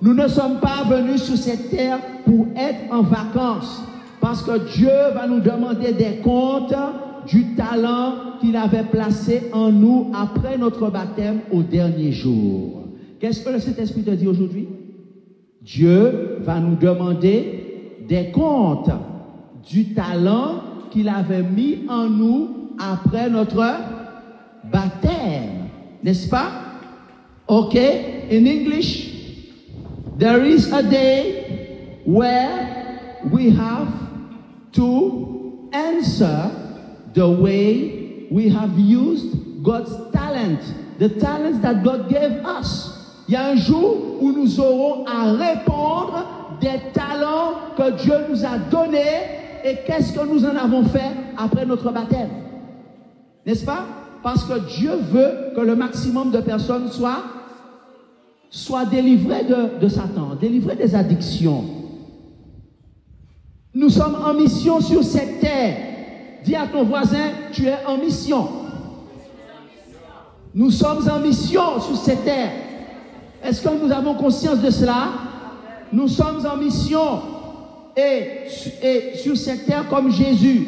Nous ne sommes pas venus sur cette terre pour être en vacances. Parce que Dieu va nous demander des comptes du talent qu'il avait placé en nous après notre baptême au dernier jour. Qu'est-ce que le Saint-Esprit te dit aujourd'hui? Dieu va nous demander des comptes du talent qu'il avait mis en nous après notre baptême. N'est-ce pas? Ok, in English, there is a day where we have to answer the way we have used God's talent, the talents that God gave us. Il y a un jour où nous aurons à répondre des talents que Dieu nous a donnés et qu'est-ce que nous en avons fait après notre baptême. N'est-ce pas? Parce que Dieu veut que le maximum de personnes soient délivrées de Satan, délivrées des addictions. Nous sommes en mission sur cette terre. Dis à ton voisin, tu es en mission. Nous sommes en mission sur cette terre. Est-ce que nous avons conscience de cela? Nous sommes en mission et sur cette terre comme Jésus.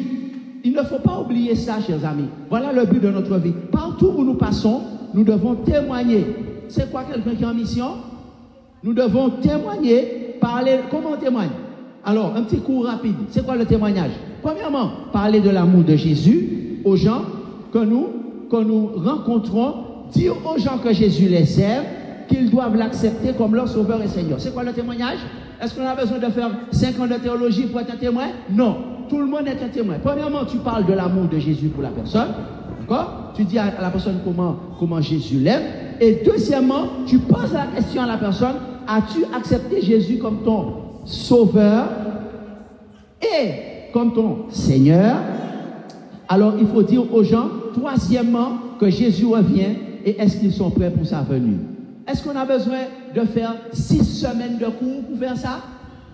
Il ne faut pas oublier ça, chers amis. Voilà le but de notre vie. Partout où nous passons, nous devons témoigner. C'est quoi quelqu'un qui est en mission? Nous devons témoigner, parler. Comment on témoigne? Alors, un petit cours rapide. C'est quoi le témoignage? Premièrement, parler de l'amour de Jésus aux gens que nous rencontrons, dire aux gens que Jésus les aime, qu'ils doivent l'accepter comme leur sauveur et Seigneur. C'est quoi le témoignage? Est-ce qu'on a besoin de faire 5 ans de théologie pour être un témoin? Non. Tout le monde est un témoin. Premièrement, tu parles de l'amour de Jésus pour la personne. D'accord? Tu dis à la personne comment Jésus l'aime. Et deuxièmement, tu poses la question à la personne, as-tu accepté Jésus comme ton sauveur et comme ton Seigneur? Alors, il faut dire aux gens, troisièmement, que Jésus revient et est-ce qu'ils sont prêts pour sa venue? Est-ce qu'on a besoin de faire 6 semaines de cours pour faire ça?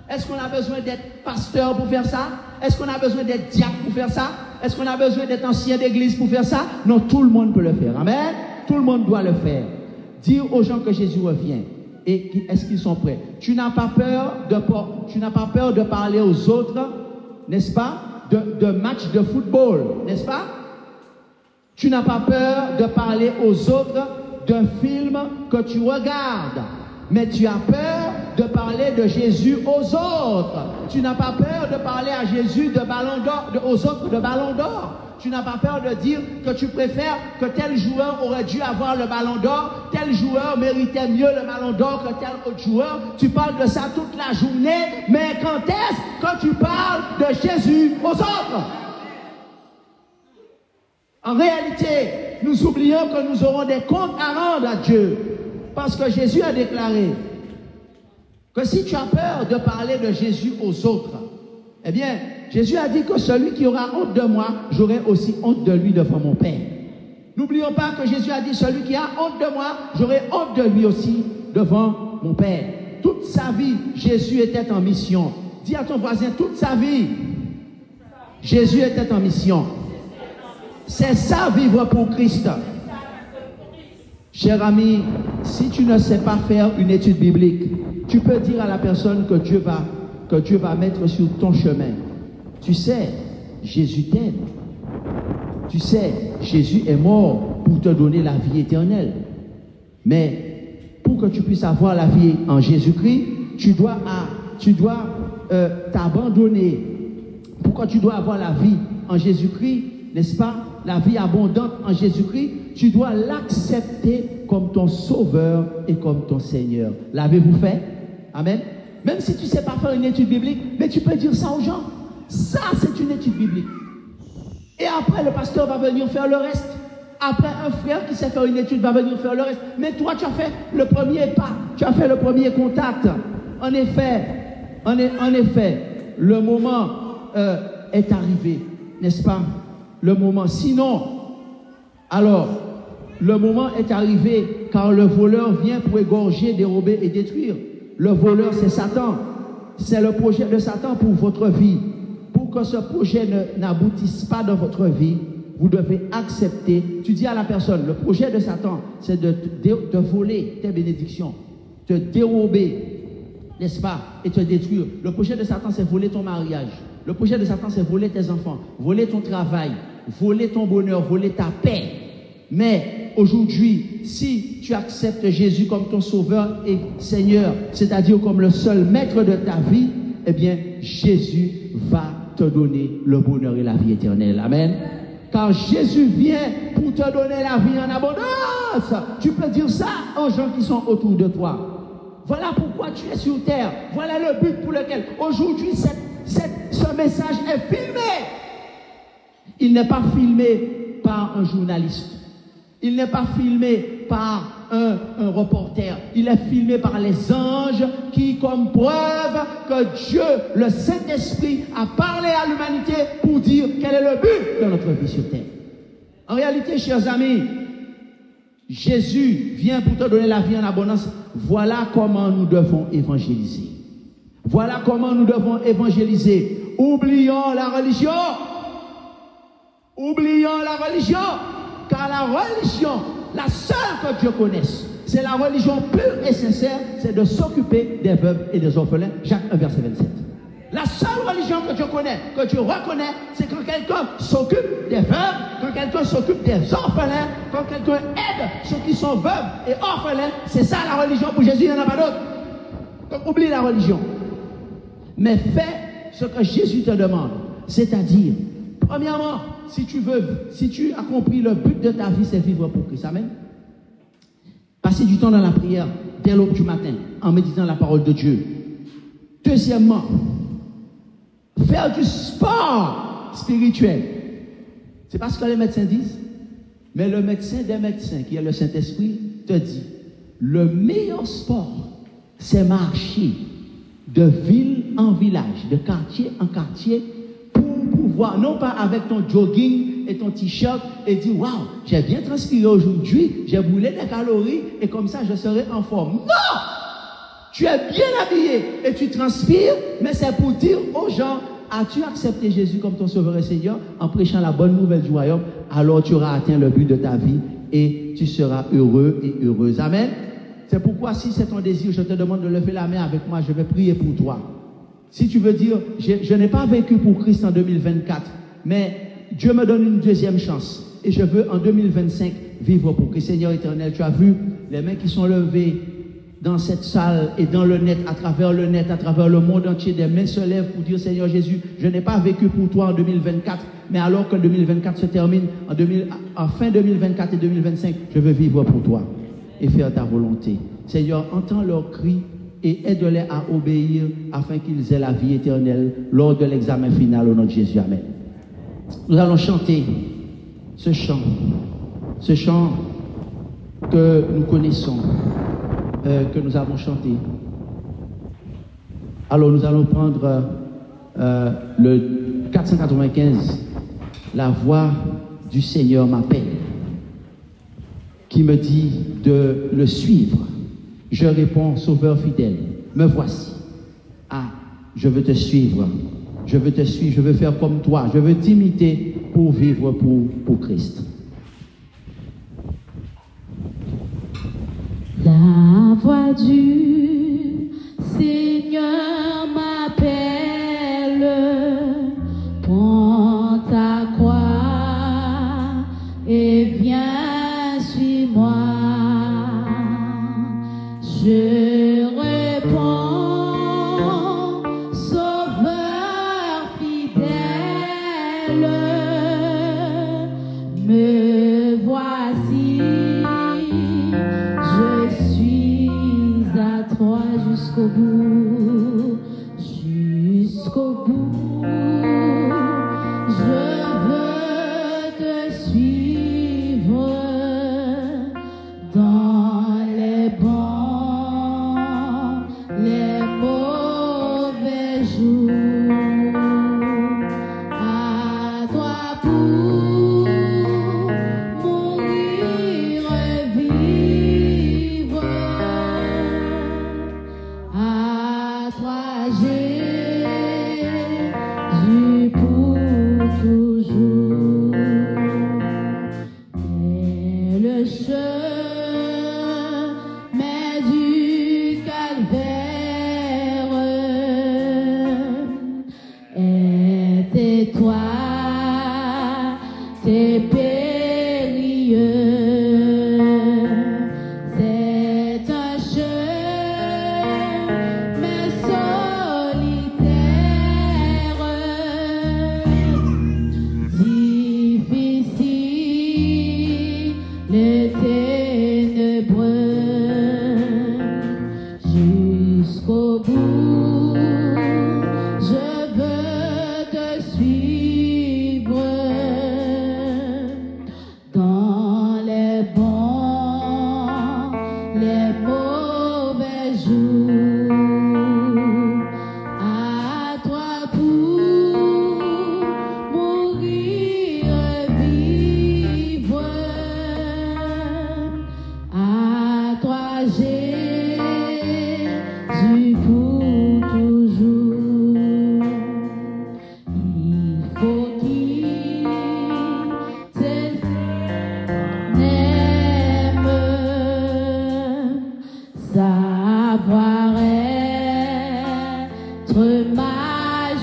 Est-ce qu'on a besoin d'être pasteur pour faire ça? Est-ce qu'on a besoin d'être diacre pour faire ça? Est-ce qu'on a besoin d'être ancien d'église pour faire ça? Non, tout le monde peut le faire. Amen? Tout le monde doit le faire. Dire aux gens que Jésus revient. Et est-ce qu'ils sont prêts? Tu n'as pas peur de parler aux autres, n'est-ce pas? De matchs de football, n'est-ce pas? Tu n'as pas peur de parler aux autres d'un film que tu regardes. Mais tu as peur de parler de Jésus aux autres. Tu n'as pas peur de parler à Jésus de ballon d'or, aux autres de ballon d'or. Tu n'as pas peur de dire que tu préfères que tel joueur aurait dû avoir le ballon d'or, tel joueur méritait mieux le ballon d'or que tel autre joueur. Tu parles de ça toute la journée, mais quand est-ce que tu parles de Jésus aux autres? En réalité, nous oublions que nous aurons des comptes à rendre à Dieu. Parce que Jésus a déclaré que si tu as peur de parler de Jésus aux autres, eh bien, Jésus a dit que celui qui aura honte de moi, j'aurai aussi honte de lui devant mon Père. N'oublions pas que Jésus a dit, celui qui a honte de moi, j'aurai honte de lui aussi devant mon Père. Toute sa vie, Jésus était en mission. Dis à ton voisin, toute sa vie, Jésus était en mission. C'est ça, vivre pour Christ. Cher ami, si tu ne sais pas faire une étude biblique, tu peux dire à la personne que Dieu va mettre sur ton chemin. Tu sais, Jésus t'aime. Tu sais, Jésus est mort pour te donner la vie éternelle. Mais pour que tu puisses avoir la vie en Jésus-Christ, tu dois t'abandonner. Pourquoi tu dois avoir la vie en Jésus-Christ, n'est-ce pas? La vie abondante en Jésus-Christ, tu dois l'accepter comme ton sauveur et comme ton Seigneur. L'avez-vous fait? Amen. Même si tu ne sais pas faire une étude biblique, mais tu peux dire ça aux gens. Ça, c'est une étude biblique. Et après, le pasteur va venir faire le reste. Après, un frère qui sait faire une étude va venir faire le reste. Mais toi, tu as fait le premier pas. Tu as fait le premier contact. En effet, le moment est arrivé, n'est-ce pas? Le moment. Sinon, alors, le moment est arrivé car le voleur vient pour égorger, dérober et détruire. Le voleur, c'est Satan. C'est le projet de Satan pour votre vie. Pour que ce projet n'aboutisse pas dans votre vie, vous devez accepter. Tu dis à la personne, le projet de Satan, c'est de voler tes bénédictions, te dérober, n'est-ce pas, et te détruire. Le projet de Satan, c'est voler ton mariage. Le projet de Satan, c'est voler tes enfants, voler ton travail, voler ton bonheur, voler ta paix. Mais aujourd'hui, si tu acceptes Jésus comme ton sauveur et Seigneur, c'est-à-dire comme le seul maître de ta vie, eh bien, Jésus va te donner le bonheur et la vie éternelle. Amen. Car Jésus vient pour te donner la vie en abondance. Tu peux dire ça aux gens qui sont autour de toi. Voilà pourquoi tu es sur terre. Voilà le but pour lequel aujourd'hui ce message est filmé. Il n'est pas filmé par un journaliste. Il n'est pas filmé par un reporter. Il est filmé par les anges qui, comme preuve que Dieu, le Saint-Esprit, a parlé à l'humanité pour dire quel est le but de notre vie sur terre. En réalité, chers amis, Jésus vient pour te donner la vie en abondance. Voilà comment nous devons évangéliser. Voilà comment nous devons évangéliser. Oublions la religion. Oublions la religion. Car la religion, la seule que Dieu connaisse, c'est la religion pure et sincère, c'est de s'occuper des veuves et des orphelins. Jacques 1, verset 27. La seule religion que Dieu connaît, que Dieu reconnaît, c'est quand quelqu'un s'occupe des veuves, quand quelqu'un s'occupe des orphelins, quand quelqu'un aide ceux qui sont veuves et orphelins. C'est ça la religion. Pour Jésus, il n'y en a pas d'autre. Donc oublie la religion. Mais fais ce que Jésus te demande. C'est-à-dire, premièrement, si tu as compris le but de ta vie, c'est vivre pour Christ. Amen. Passer du temps dans la prière dès l'aube du matin, en méditant la parole de Dieu. Deuxièmement, faire du sport spirituel. C'est pas ce que les médecins disent, mais le médecin des médecins, qui est le Saint-Esprit, te dit, le meilleur sport, c'est marcher de ville en village, de quartier en quartier, pour pouvoir, non pas avec ton jogging et ton t-shirt, et dire, waouh, j'ai bien transpiré aujourd'hui, j'ai brûlé des calories, et comme ça, je serai en forme. Non! Tu es bien habillé et tu transpires, mais c'est pour dire aux gens, as-tu accepté Jésus comme ton sauveur et Seigneur en prêchant la bonne nouvelle du royaume? Alors tu auras atteint le but de ta vie et tu seras heureux et heureuse. Amen. C'est pourquoi si c'est ton désir, je te demande de lever la main avec moi, je vais prier pour toi. Si tu veux dire, je n'ai pas vécu pour Christ en 2024, mais Dieu me donne une deuxième chance et je veux en 2025 vivre pour Christ. Seigneur éternel, tu as vu les mains qui sont levées dans cette salle et dans le net, à travers le monde entier, des mains se lèvent pour dire, Seigneur Jésus, je n'ai pas vécu pour toi en 2024, mais alors que 2024 se termine, en fin 2024 et 2025, je veux vivre pour toi et faire ta volonté. Seigneur, entends leurs cris et aide-les à obéir afin qu'ils aient la vie éternelle lors de l'examen final au nom de Jésus. Amen. Nous allons chanter ce chant que nous connaissons, que nous avons chanté. Alors nous allons prendre le 495, la voix du Seigneur m'appelle, qui me dit de le suivre. Je réponds, Sauveur fidèle, me voici. Ah, je veux te suivre, je veux te suivre, je veux faire comme toi, je veux t'imiter pour vivre pour Christ. La voix du Seigneur m'appelle, prends ta croix et viens suis-moi. Je réponds, Sauveur fidèle, me voici. Je suis à toi jusqu'au bout, jusqu'au bout. Je veux te suivre dans les bons, les mauvais jours. À toi pour mourir et vivre. À toi Jésus pour toujours. Et le chemin du calvaire est étroit, t'es périlleux. C'est un chemin solitaire, difficile et ténébreux. Jusqu'au bout, je veux te suivre dans les bons, les mauvais jours. À toi pour mourir et vivre. À toi Jésus pour toujours. Il faut qu'il t'aime, savoir être ma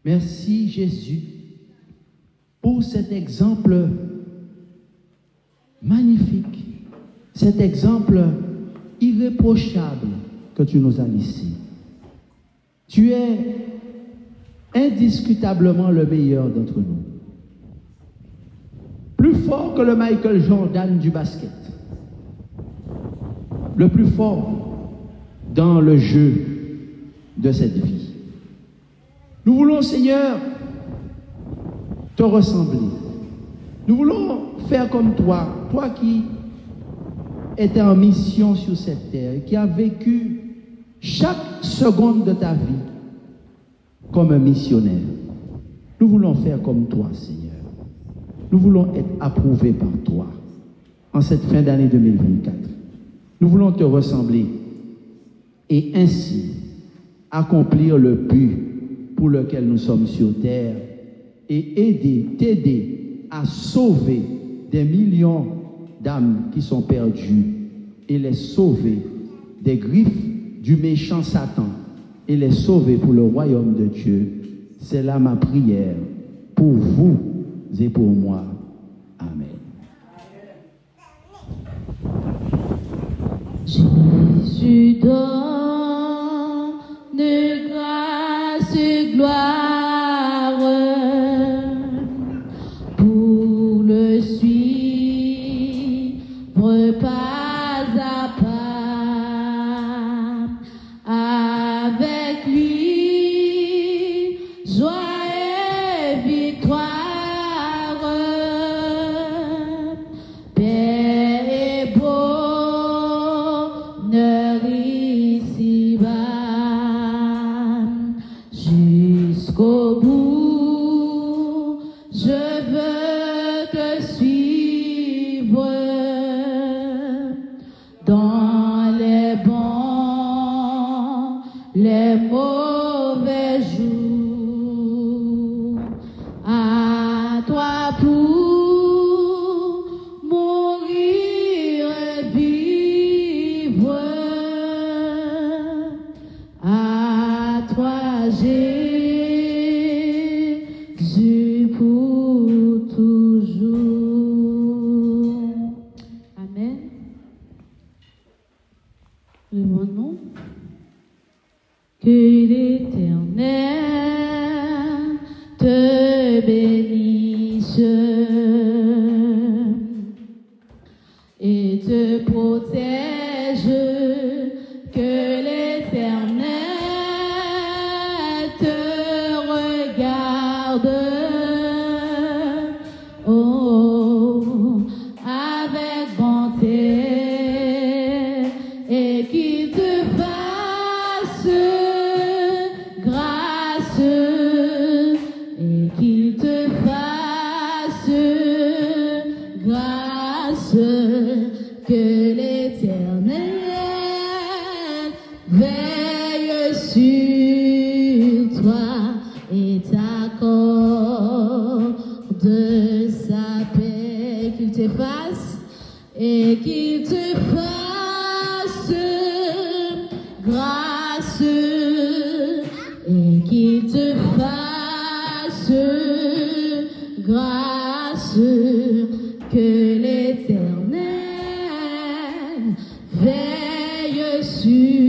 Merci Jésus pour cet exemple magnifique, cet exemple irréprochable que tu nous as laissé. Tu es indiscutablement le meilleur d'entre nous. Plus fort que le Michael Jordan du basket. Le plus fort dans le jeu de cette vie. Nous voulons, Seigneur, te ressembler. Nous voulons faire comme toi, toi qui étais en mission sur cette terre et qui a vécu chaque seconde de ta vie comme un missionnaire. Nous voulons faire comme toi, Seigneur. Nous voulons être approuvés par toi en cette fin d'année 2024. Nous voulons te ressembler et ainsi accomplir le but pour lequel nous sommes sur terre et t'aider à sauver des millions d'âmes qui sont perdues et les sauver des griffes du méchant Satan et les sauver pour le royaume de Dieu. C'est là ma prière pour vous et pour moi. Amen. Jésus donne grâce et gloire pour le suivre pas à pas. Avec lui, joie et victoire, paix et bonheur ici-bas. Jusqu'au bout, je veux te suivre dans les bons, les mauvais jours. À toi pour mourir et vivre. À toi Jésus pour toujours. Amen. Levons-nous. Que l'Éternel te bénisse et te protège. Que l'Éternel te regarde, oh, avec bonté, et qu'il te fasse grâce, et qu'il te fasse grâce. Que l'Éternel veille sur toi et t'accorde sa paix. Qu'il te fasse et qu'il te fasse grâce, et qu'il te fasse grâce. Que l'Éternel veille sur